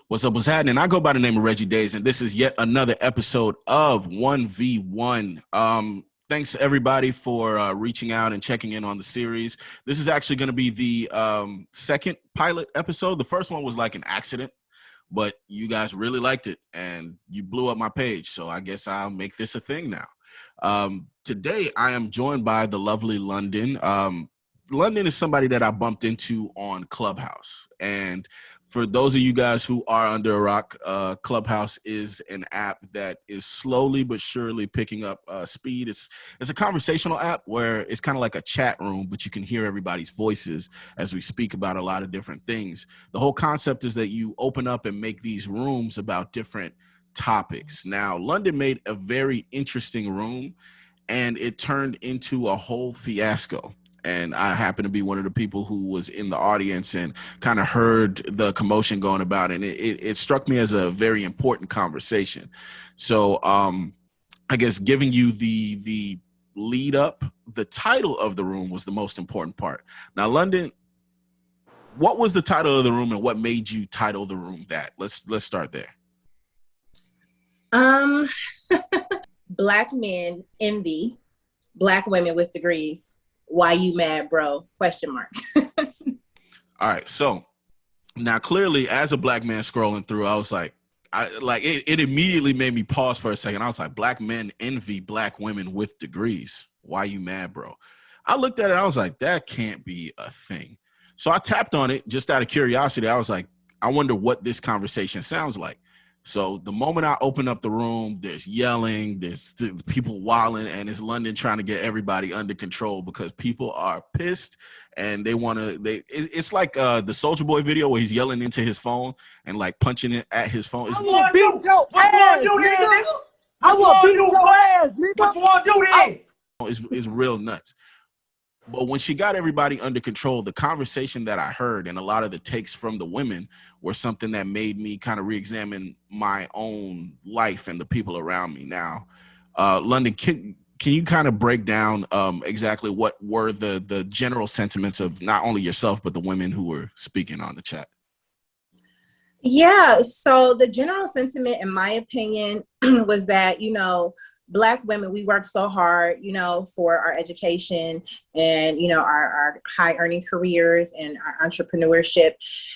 What's up? What's happening? I go by the name of Reggie Daes, and this is yet another episode of 1v1. Thanks everybody for reaching out and checking in on the series. This is actually going to be the second pilot episode. The first one was like an accident, but you guys really liked it, and you blew up my page, so I guess I'll make this a thing now. Today, I am joined by the lovely London. London is somebody that I bumped into on Clubhouse, and for those of you guys who are under a rock, Clubhouse is an app that is slowly but surely picking up speed. It's a conversational app where it's kind of like a chat room, but you can hear everybody's voices as we speak about a lot of different things. The whole concept is that you open up and make these rooms about different topics. Now, London made a very interesting room, and it turned into a whole fiasco. And I happen to be one of the people who was in the audience and kind of heard the commotion going about. And it struck me as a very important conversation. So I guess giving you the lead up, the title of the room was the most important part. Now, London, what was the title of the room and what made you title the room that? Let's start there. Black men envy Black women with degrees. Why you mad, bro? Question mark. All right. So now clearly as a Black man scrolling through, I was like, it immediately made me pause for a second. I was like, Black men envy Black women with degrees. Why you mad, bro? I looked at it. I was like, that can't be a thing. So I tapped on it just out of curiosity. I was like, I wonder what this conversation sounds like. So the moment I open up the room, there's yelling, there's people wilding, and it's London trying to get everybody under control because people are pissed and they want to. It's like the Soulja Boy video where he's yelling into his phone and like punching it at his phone. I want to beat your ass, nigga. I want to beat your ass, nigga. What you want to do then? It's real nuts. But when she got everybody under control, the conversation that I heard and a lot of the takes from the women were something that made me kind of re-examine my own life and the people around me. Now, London, can you kind of break down exactly what were the general sentiments of not only yourself, but the women who were speaking on the chat? Yeah, so the general sentiment, in my opinion, was that, Black women, we work so hard, for our education and, our high earning careers and our entrepreneurship.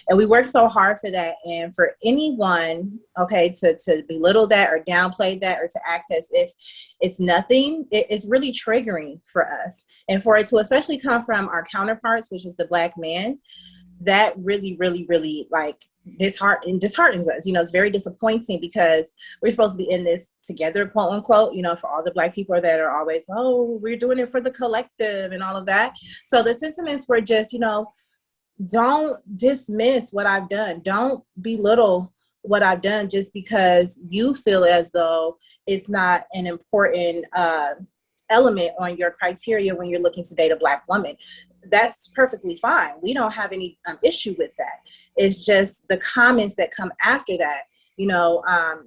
And we work so hard for that. And for anyone, to belittle that or downplay that or to act as if it's nothing, it's really triggering for us. And for it to especially come from our counterparts, which is the Black man, that really, really, really disheartens us. It's very disappointing because we're supposed to be in this together, quote unquote, for all the Black people that are always, oh, we're doing it for the collective and all of that. So the sentiments were just, don't dismiss what I've done. Don't belittle what I've done just because you feel as though it's not an important element on your criteria when you're looking to date a Black woman. That's perfectly fine. We don't have any issue with that. It's just the comments that come after that,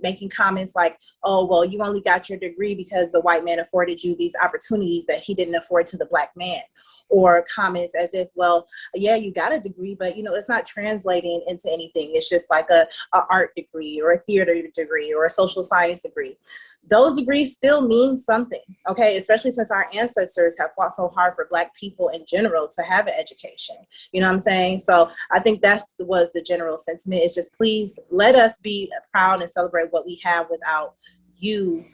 making comments like, oh, well, you only got your degree because the white man afforded you these opportunities that he didn't afford to the Black man. Or comments as if, well, yeah, you got a degree, but, it's not translating into anything. It's just like a art degree or a theater degree or a social science degree. Those degrees still mean something, okay? Especially since our ancestors have fought so hard for Black people in general to have an education. You know what I'm saying? So I think that was the general sentiment. It's just, please let us be proud and celebrate what we have without you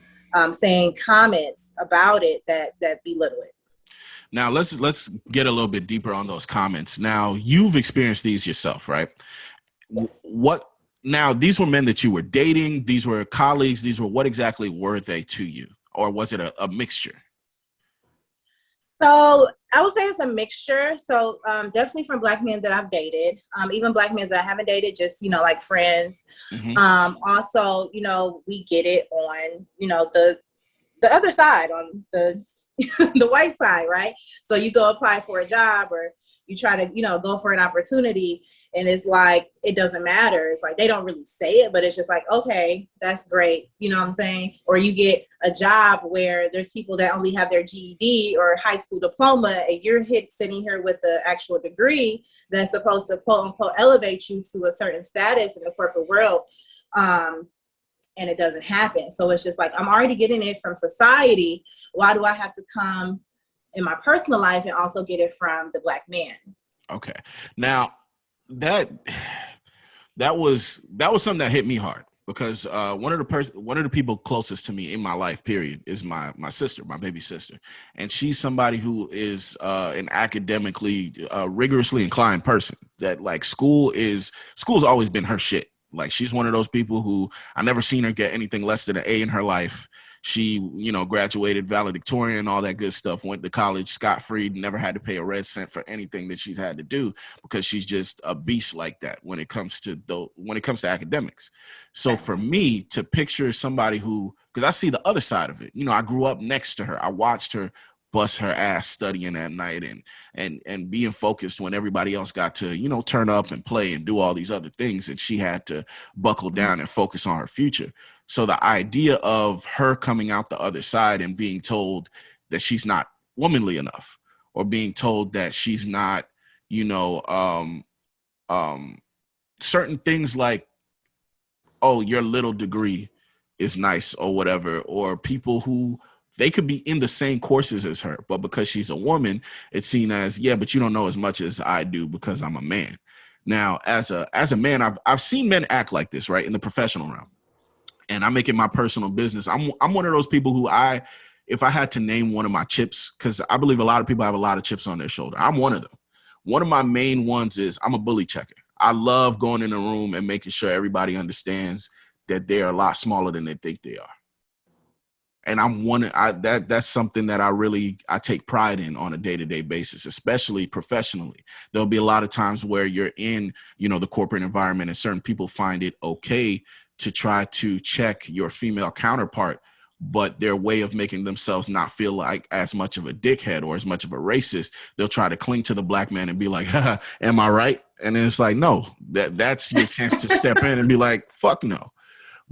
saying comments about it that belittle it. Now let's get a little bit deeper on those comments. Now you've experienced these yourself, right? What? Now these were men that you were dating. These were colleagues. What exactly were they to you, or was it a mixture? So I would say it's a mixture. So definitely from Black men that I've dated, even Black men that I haven't dated, just, like friends. Mm-hmm. Also, we get it on, the other side, on the the white side, right? So you go apply for a job or, you try to, you know, go for an opportunity, and it's like, it doesn't matter. It's like, they don't really say it, but it's just like, okay, that's great. You know what I'm saying? Or you get a job where there's people that only have their GED or high school diploma, and you're sitting here with the actual degree that's supposed to, quote unquote, elevate you to a certain status in the corporate world. And it doesn't happen. So it's just like, I'm already getting it from society. Why do I have to come in my personal life and also get it from the Black man? Okay. Now, that was something that hit me hard, because one of the people closest to me in my life, period, is my sister, my baby sister, and she's somebody who is an academically rigorously inclined person. That, like, school's always been her shit. Like, she's one of those people who I never seen her get anything less than an A in her life. She, you know, graduated valedictorian, all that good stuff, went to college scot-free, never had to pay a red cent for anything that she's had to do, because she's just a beast like that when it comes to academics. So for me to picture somebody who, because I see the other side of it, you know, I grew up next to her. I watched her bust her ass studying at night and being focused when everybody else got to, you know, turn up and play and do all these other things, and she had to buckle down and focus on her future. So the idea of her coming out the other side and being told that she's not womanly enough, or being told that she's not, you know, certain things like, oh, your little degree is nice or whatever, or people who, they could be in the same courses as her, but because she's a woman, it's seen as, yeah, but you don't know as much as I do because I'm a man. Now, as a man, I've seen men act like this, right, in the professional realm. And I make it my personal business. I'm one of those people who, if I had to name one of my chips, because I believe a lot of people have a lot of chips on their shoulder, I'm one of them. One of my main ones is I'm a bully checker. I love going in a room and making sure everybody understands that they're a lot smaller than they think they are. And that's something that I take pride in on a day-to-day basis, especially professionally. There'll be a lot of times where you're in, you know, the corporate environment, and certain people find it okay to try to check your female counterpart, but their way of making themselves not feel like as much of a dickhead or as much of a racist, they'll try to cling to the Black man and be like, am I right? And then it's like, no, that's your chance to step in and be like, fuck no.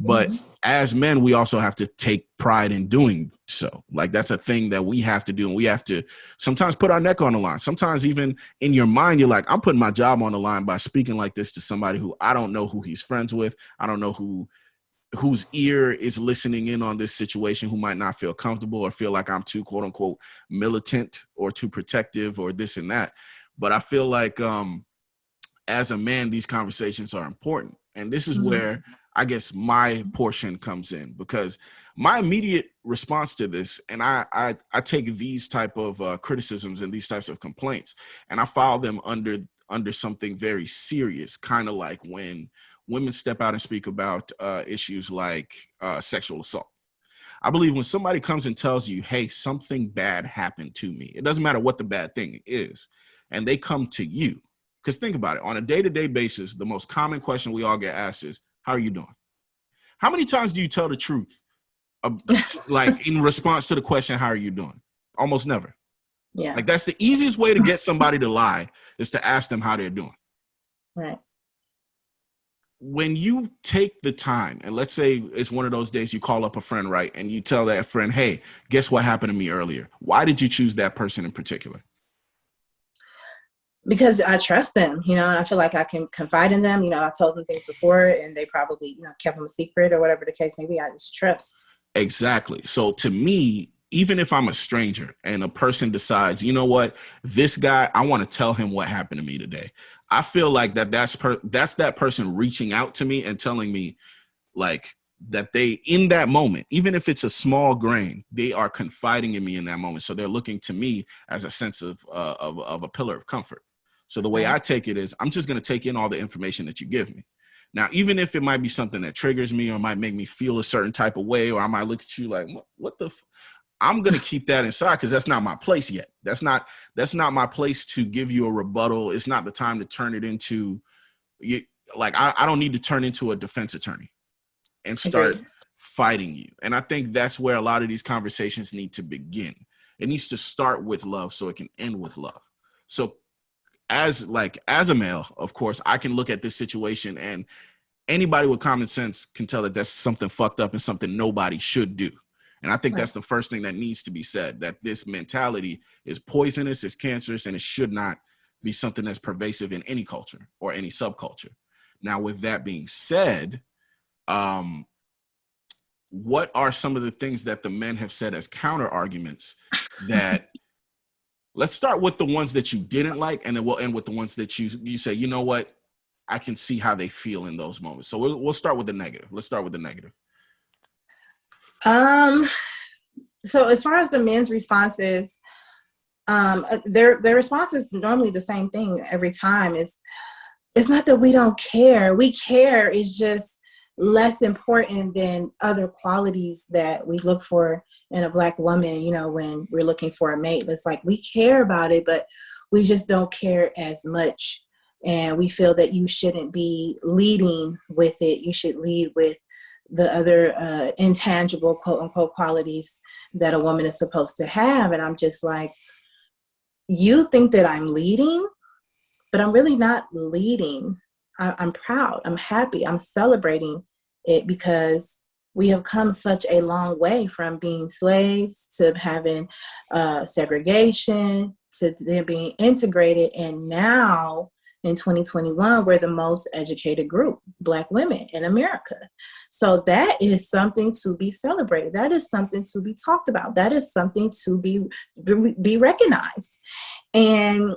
But as men, we also have to take pride in doing so. Like, that's a thing that we have to do. And we have to sometimes put our neck on the line. Sometimes even in your mind, you're like, I'm putting my job on the line by speaking like this to somebody who I don't know who he's friends with. I don't know whose ear is listening in on this situation, who might not feel comfortable or feel like I'm too, quote unquote, militant or too protective or this and that. But I feel like as a man, these conversations are important. And this is where I guess my portion comes in, because my immediate response to this, and I take these type of criticisms and these types of complaints, and I file them under something very serious, kind of like when women step out and speak about issues like sexual assault. I believe when somebody comes and tells you, hey, something bad happened to me, it doesn't matter what the bad thing is, and they come to you, because think about it, on a day-to-day basis, the most common question we all get asked is, how are you doing? How many times do you tell the truth, like in response to the question, how are you doing? Almost never. Yeah. Like, that's the easiest way to get somebody to lie, is to ask them how they're doing. Right. When you take the time, and let's say it's one of those days you call up a friend, right? And you tell that friend, hey, guess what happened to me earlier? Why did you choose that person in particular? Because I trust them, you know, and I feel like I can confide in them. You know, I told them things before and they probably, you know, kept them a secret or whatever the case may be. I just trust. Exactly. So to me, even if I'm a stranger and a person decides, you know what, this guy, I want to tell him what happened to me today, I feel like that's that person reaching out to me and telling me, like, that they, in that moment, even if it's a small grain, they are confiding in me in that moment. So they're looking to me as a sense of a pillar of comfort. So the way I take it is, I'm just going to take in all the information that you give me. Now, even if it might be something that triggers me or might make me feel a certain type of way, or I might look at you like, what the I'm going to keep that inside, because that's not my place yet. That's not my place to give you a rebuttal. It's not the time to turn it into, like, I don't need to turn into a defense attorney and start fighting you. And I think that's where a lot of these conversations need to begin. It needs to start with love so it can end with love. So as a male, of course, I can look at this situation, and anybody with common sense can tell that that's something fucked up and something nobody should do. And I think that's the first thing that needs to be said, that this mentality is poisonous, it's cancerous, and it should not be something that's pervasive in any culture or any subculture. Now, with that being said, what are some of the things that the men have said as counter arguments that let's start with the ones that you didn't like, and then we'll end with the ones that you say, you know what, I can see how they feel in those moments. So we'll start with the negative. Let's start with the negative. So as far as the men's responses, their response is normally the same thing every time. It's not that we don't care. We care. It's just less important than other qualities that we look for in a Black woman, you know, when we're looking for a mate. It's like we care about it, but we just don't care as much. And we feel that you shouldn't be leading with it. You should lead with the other intangible, quote unquote, qualities that a woman is supposed to have. And I'm just like, you think that I'm leading, but I'm really not leading. I'm proud. I'm happy. I'm celebrating it because we have come such a long way from being slaves to having segregation to then being integrated. And now in 2021, we're the most educated group, Black women in America. So that is something to be celebrated. That is something to be talked about. That is something to be recognized. And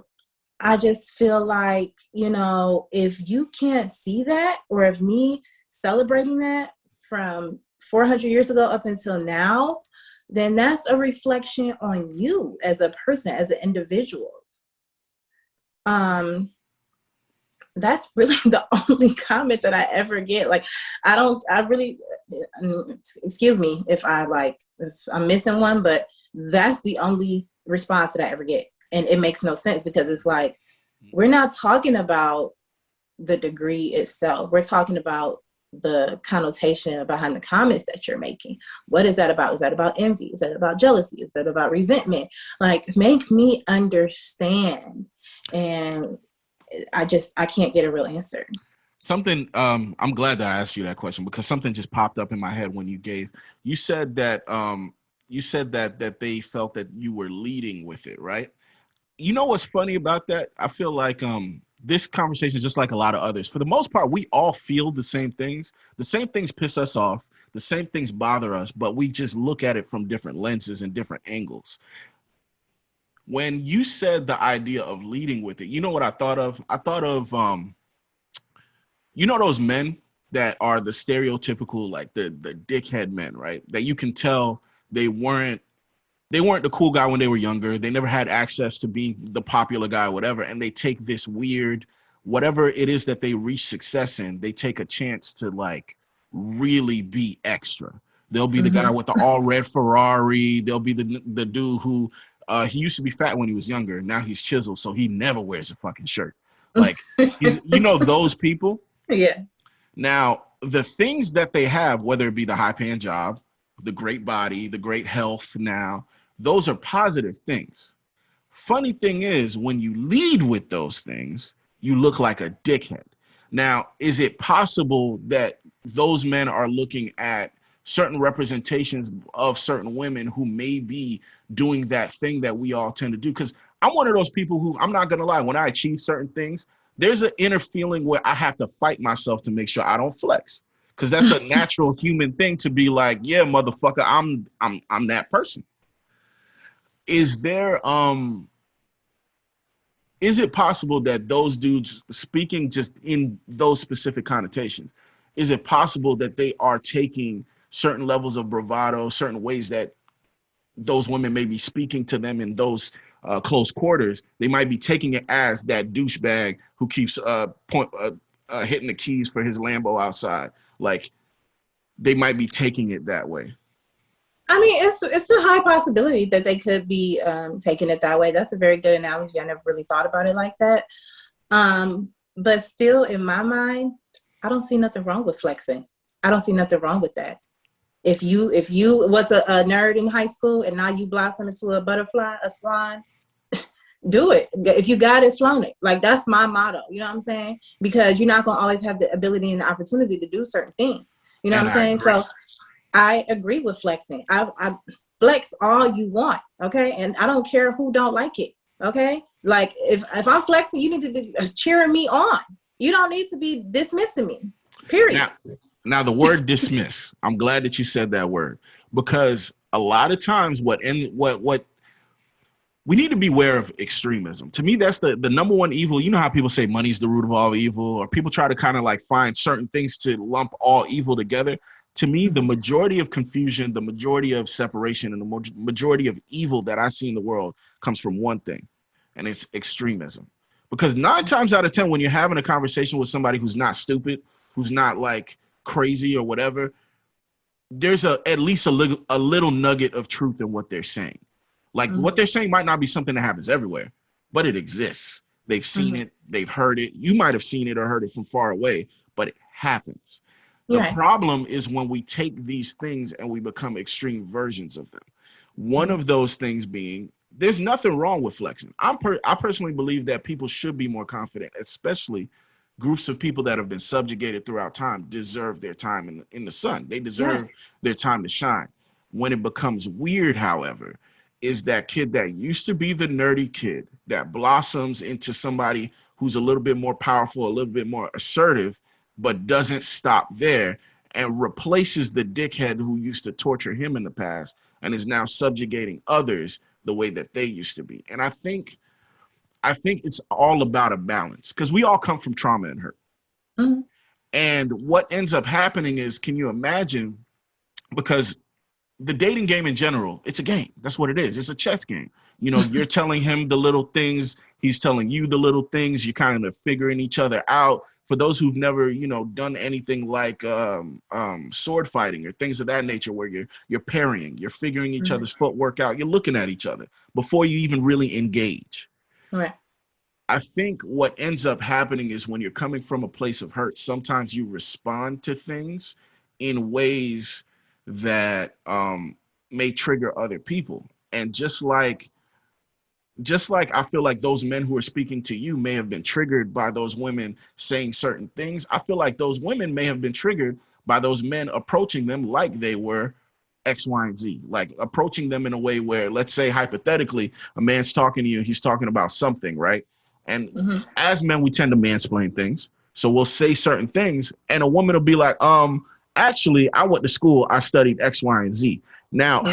I just feel like, you know, if you can't see that, or if me celebrating that from 400 years ago up until now, then that's a reflection on you as a person, as an individual. That's really the only comment that I ever get. Like, excuse me if I'm missing one, but that's the only response that I ever get. And it makes no sense because it's like, we're not talking about the degree itself. We're talking about the connotation behind the comments that you're making. What is that about? Is that about envy? Is that about jealousy? Is that about resentment? Like, make me understand. And I can't get a real answer. Something, I'm glad that I asked you that question because something just popped up in my head when you said that they felt that you were leading with it, right? You know what's funny about that? I feel like this conversation is just like a lot of others. For the most part, we all feel the same things. The same things piss us off. The same things bother us, but we just look at it from different lenses and different angles. When you said the idea of leading with it, you know what I thought of? I thought of, you know, those men that are the stereotypical, like the dickhead men, right? That you can tell they weren't the cool guy when they were younger. They never had access to being the popular guy, whatever. And they take this weird, whatever it is that they reach success in, they take a chance to like really be extra. They'll be the guy with the all red Ferrari. They'll be the dude who, he used to be fat when he was younger. Now he's chiseled, so he never wears a fucking shirt. Like, you know, those people. Yeah. Now, the things that they have, whether it be the high-paying job, the great body, the great health now, those are positive things. Funny thing is, when you lead with those things, you look like a dickhead. Now, is it possible that those men are looking at certain representations of certain women who may be doing that thing that we all tend to do? Because I'm one of those people who, I'm not going to lie, when I achieve certain things, there's an inner feeling where I have to fight myself to make sure I don't flex. Because that's a natural human thing to be like, yeah, motherfucker, I'm that person. Is there, is it possible that those dudes, speaking just in those specific connotations, is it possible that they are taking certain levels of bravado, certain ways that those women may be speaking to them in those close quarters? They might be taking it as that douchebag who keeps hitting the keys for his Lambo outside. Like, they might be taking it that way. I mean, it's a high possibility that they could be taking it that way. That's a very good analogy. I never really thought about it like that. But still, in my mind, I don't see nothing wrong with flexing. I don't see nothing wrong with that. If you was a nerd in high school and now you blossom into a butterfly, a swan, do it. If you got it, flown it. Like, that's my motto. You know what I'm saying? Because you're not going to always have the ability and the opportunity to do certain things. You know what I'm saying? So I agree with flexing. I flex all you want. Okay. And I don't care who don't like it. Okay. Like, if I'm flexing, you need to be cheering me on. You don't need to be dismissing me. Period. Now the word dismiss, I'm glad that you said that word, because a lot of times what we need to be aware of extremism. To me, that's the number one evil. You know how people say money's the root of all evil, or people try to kind of like find certain things to lump all evil together. To me, the majority of confusion, the majority of separation, and the majority of evil that I see in the world comes from one thing, and it's extremism. Because 9 times out of 10, when you're having a conversation with somebody who's not stupid, who's not like crazy or whatever, there's at least a little nugget of truth in what they're saying. Like, what they're saying might not be something that happens everywhere, but it exists. They've seen it, they've heard it. You might have seen it or heard it from far away, but it happens. The problem is when we take these things and we become extreme versions of them. One of those things being, there's nothing wrong with flexing. I personally believe that people should be more confident, especially groups of people that have been subjugated throughout time deserve their time in the sun. They deserve their time to shine. When it becomes weird, however, is that kid that used to be the nerdy kid that blossoms into somebody who's a little bit more powerful, a little bit more assertive, but doesn't stop there and replaces the dickhead who used to torture him in the past and is now subjugating others the way that they used to be. And I think it's all about a balance, because we all come from trauma and hurt. And what ends up happening is, can you imagine, because the dating game in general, it's a game. That's what it is. It's a chess game. You know, you're telling him the little things, he's telling you the little things, you're kind of figuring each other out. For those who've never, you know, done anything like sword fighting or things of that nature, where you're parrying, you're figuring each other's footwork out, you're looking at each other before you even really engage. Right. I think what ends up happening is, when you're coming from a place of hurt, sometimes you respond to things in ways that may trigger other people. And just like I feel like those men who are speaking to you may have been triggered by those women saying certain things, I feel like those women may have been triggered by those men approaching them like they were X, Y, and Z, like approaching them in a way where, let's say hypothetically, a man's talking to you, he's talking about something, right? And as men, we tend to mansplain things. So we'll say certain things, and a woman will be like, actually, I went to school, I studied X, Y, and Z. Now,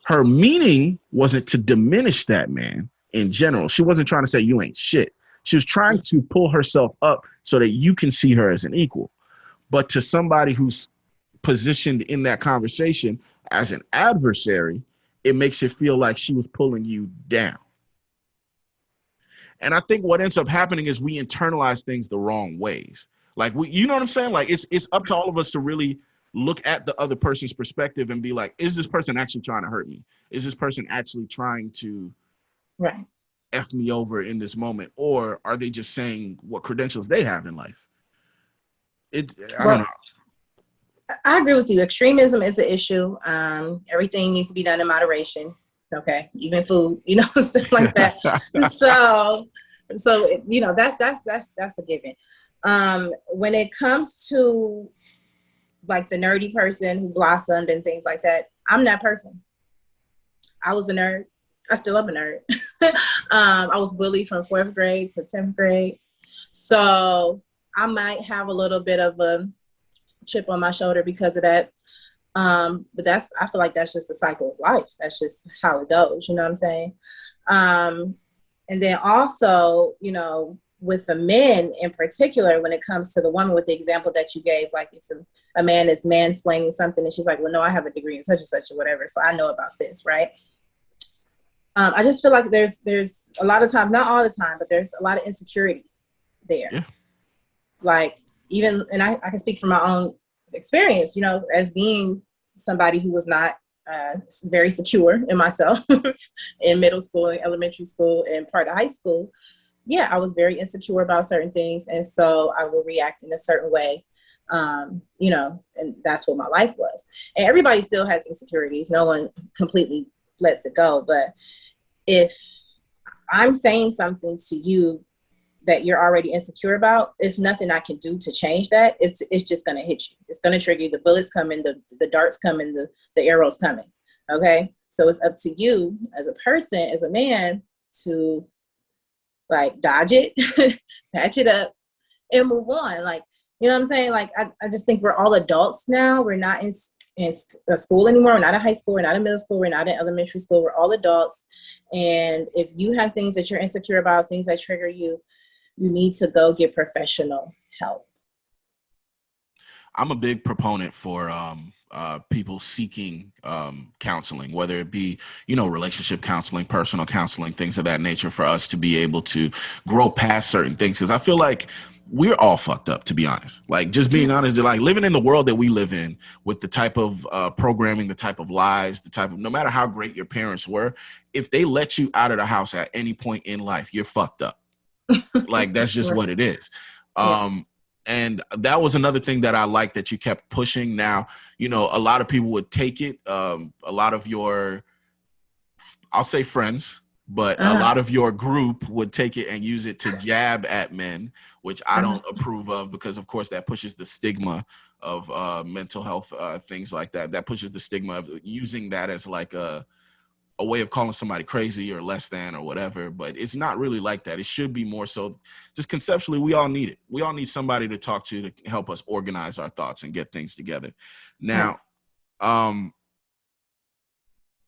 her meaning wasn't to diminish that man in general. She wasn't trying to say you ain't shit. She was trying to pull herself up so that you can see her as an equal. But to somebody who's positioned in that conversation as an adversary, it makes it feel like she was pulling you down. And I think what ends up happening is we internalize things the wrong ways. Like, you know what I'm saying? Like, it's up to all of us to really look at the other person's perspective and be like, is this person actually trying to hurt me? Is this person actually trying to F me over in this moment? Or are they just saying what credentials they have in life? I don't know. I agree with you. Extremism is an issue. Everything needs to be done in moderation. Okay, even food, you know, stuff like that. so you know, that's a given. When it comes to like the nerdy person who blossomed and things like that, I'm that person. I was a nerd. I still am a nerd. I was bullied from 4th grade to 10th grade. So I might have a little bit of a chip on my shoulder because of that. But I feel like that's just the cycle of life. That's just how it goes. You know what I'm saying? And then also, you know, with the men in particular, when it comes to the woman, with the example that you gave, like if a man is mansplaining something and she's like, well, no, I have a degree in such and such or whatever, so I know about this, right? I just feel like there's a lot of times, not all the time, but there's a lot of insecurity there. Yeah. Like, even, and I can speak from my own experience, you know, as being somebody who was not very secure in myself in middle school and elementary school and part of high school. Yeah, I was very insecure about certain things. And so I will react in a certain way, you know, and that's what my life was. And everybody still has insecurities. No one completely lets it go. But if I'm saying something to you that you're already insecure about, there's nothing I can do to change that. It's just gonna hit you. It's gonna trigger you. The bullets coming, the darts coming, the arrows coming. Okay. So it's up to you as a person, as a man, to like dodge it, patch it up, and move on. Like, you know what I'm saying? Like, I just think we're all adults now. We're not in school anymore. We're not in high school. We're not in middle school. We're not in elementary school. We're all adults. And if you have things that you're insecure about, things that trigger you, you need to go get professional help. I'm a big proponent for people seeking counseling, whether it be, relationship counseling, personal counseling, things of that nature, for us to be able to grow past certain things. Because I feel like we're all fucked up, to be honest. Like, just being honest, like living in the world that we live in with the type of programming, the type of lies, no matter how great your parents were, if they let you out of the house at any point in life, you're fucked up. Like, that's just what it is. And that was another thing that I like that you kept pushing. Now, a lot of people would take it. A lot of your, I'll say friends, but a lot of your group would take it and use it to jab at men, which I don't approve of, because of course that pushes the stigma of mental health, things like that. That pushes the stigma of using that as like a way of calling somebody crazy or less than or whatever, but it's not really like that. It should be more so just conceptually, we all need it. We all need somebody to talk to help us organize our thoughts and get things together. Now, now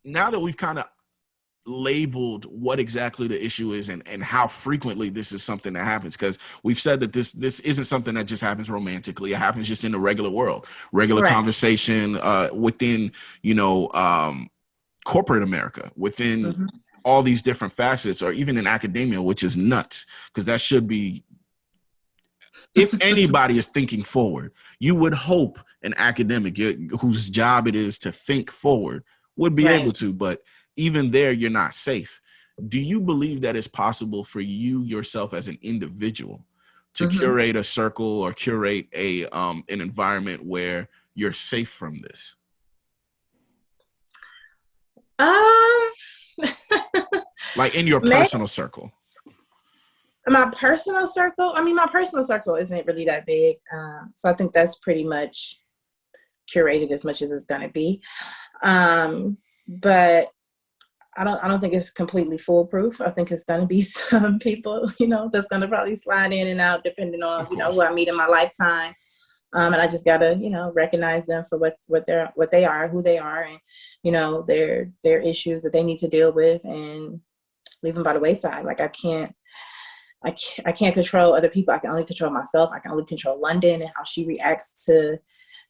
that we've kind of labeled what exactly the issue is and how frequently this is something that happens, because we've said that this isn't something that just happens romantically. It happens just in the regular world, conversation within, corporate America, within all these different facets, or even in academia, which is nuts, because that should be, if anybody is thinking forward, you would hope an academic whose job it is to think forward would be able to, but even there, you're not safe. Do you believe that it's possible for you yourself as an individual to curate a circle or curate an environment where you're safe from this? Like in your personal circle. My personal circle, my personal circle isn't really that big. So I think that's pretty much curated as much as it's gonna be. But I don't think it's completely foolproof. I think it's gonna be some people, that's gonna probably slide in and out depending on, who I meet in my lifetime. And I just gotta, recognize them for what they are, who they are, and their issues that they need to deal with, and leave them by the wayside. Like, I can't control other people. I can only control myself. I can only control London and how she reacts to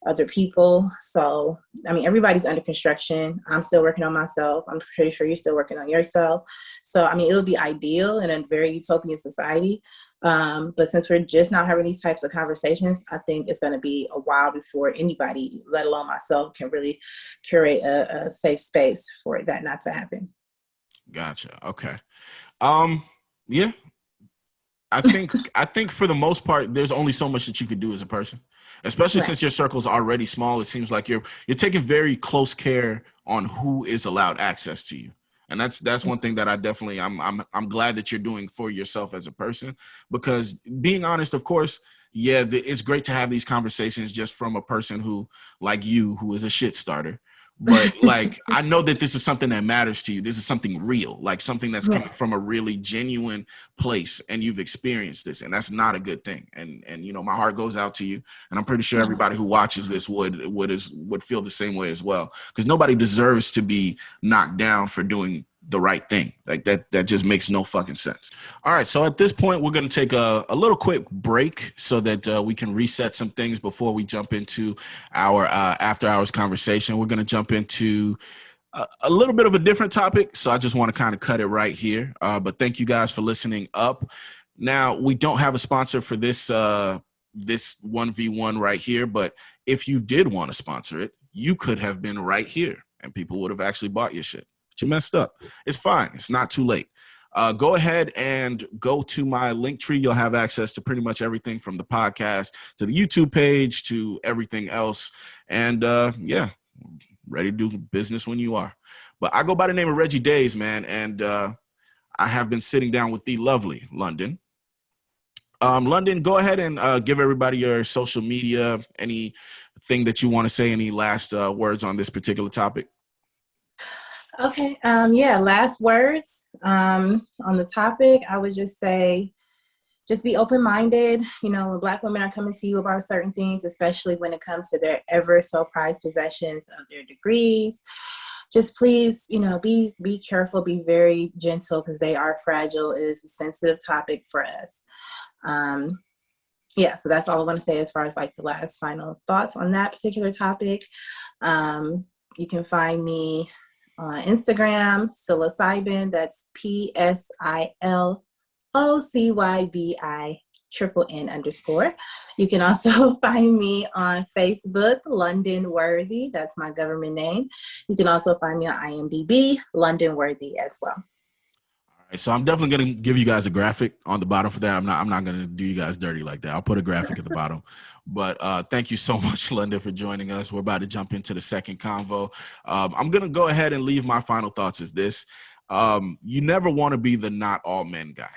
other people. So, everybody's under construction. I'm still working on myself. I'm pretty sure you're still working on yourself. So, it would be ideal in a very utopian society. But since we're just not having these types of conversations, I think it's going to be a while before anybody, let alone myself, can really curate a safe space for that not to happen. Gotcha. Okay. Yeah. I think for the most part, there's only so much that you could do as a person, especially since your circle's already small. It seems like you're taking very close care on who is allowed access to you. And that's one thing that I definitely, I'm glad that you're doing for yourself as a person, because being honest, of course, it's great to have these conversations just from a person who, like you, who is a shit starter. But like, I know that this is something that matters to you. This is something real, like something that's coming from a really genuine place, and you've experienced this, and that's not a good thing. And my heart goes out to you, and I'm pretty sure everybody who watches this would feel the same way as well, because nobody deserves to be knocked down for doing the right thing. Like that just makes no fucking sense. All right, so at this point, we're going to take a little quick break so that we can reset some things before we jump into our after hours conversation. We're going to jump into a little bit of a different topic, so I just want to kind of cut it right here. But thank you guys for listening up. Now, we don't have a sponsor for this 1v1 right here, but if you did want to sponsor it, you could have been right here, and people would have actually bought your shit. You messed up. It's fine. It's not too late. Go ahead and go to my link tree. You'll have access to pretty much everything from the podcast to the YouTube page to everything else. And ready to do business when you are. But I go by the name of Reggie Daes, man. And I have been sitting down with the lovely London. London, go ahead and give everybody your social media, anything that you want to say, any last words on this particular topic. Okay. Yeah. Last words on the topic. I would just say, just be open-minded. You know, when Black women are coming to you about certain things, especially when it comes to their ever so prized possessions of their degrees, just please, you know, be careful, be very gentle, because they are fragile. It is a sensitive topic for us. Yeah, so that's all I want to say as far as like the last final thoughts on that particular topic. You can find me on Instagram, psilocybin. That's PSILOCYBI_. You can also find me on Facebook, London Worthy. That's my government name. You can also find me on IMDb, London Worthy as well. All right, so I'm definitely going to give you guys a graphic on the bottom for that. I'm not going to do you guys dirty like that. I'll put a graphic at the bottom. But thank you so much, London, for joining us. We're about to jump into the second convo. I'm going to go ahead and leave my final thoughts as this. You never want to be the not all men guy.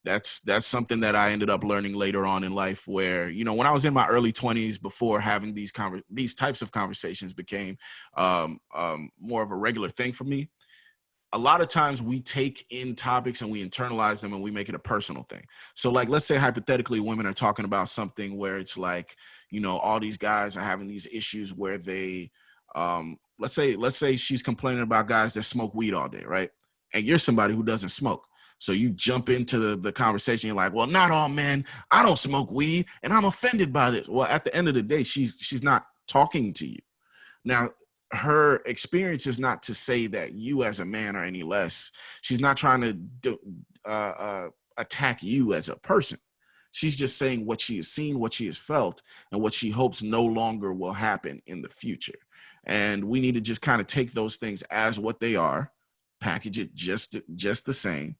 That's something that I ended up learning later on in life, where, you know, when I was in my early 20s, before having these types of conversations became more of a regular thing for me. A lot of times we take in topics and we internalize them and we make it a personal thing. So like, let's say hypothetically, women are talking about something where it's like, you know, all these guys are having these issues where they, let's say she's complaining about guys that smoke weed all day, right? And you're somebody who doesn't smoke. So you jump into the conversation. You're like, well, not all men. I don't smoke weed and I'm offended by this. Well, at the end of the day, she's not talking to you. Now, her experience is not to say that you as a man are any less. She's not trying to attack you as a person. She's just saying what she has seen, what she has felt, and what she hopes no longer will happen in the future. And we need to just kind of take those things as what they are, package it just the same.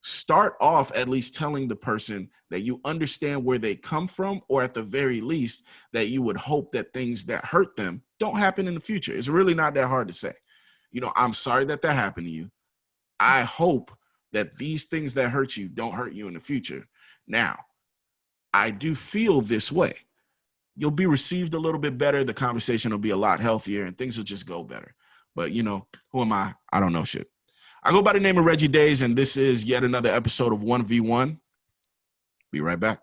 Start off at least telling the person that you understand where they come from, or at the very least that you would hope that things that hurt them don't happen in the future. It's really not that hard to say. You know, I'm sorry that happened to you. I hope that these things that hurt you don't hurt you in the future. Now, I do feel this way. You'll be received a little bit better. The conversation will be a lot healthier and things will just go better. But, you know, who am I? I don't know shit. I go by the name of Reggie Daes, and this is yet another episode of 1v1. Be right back.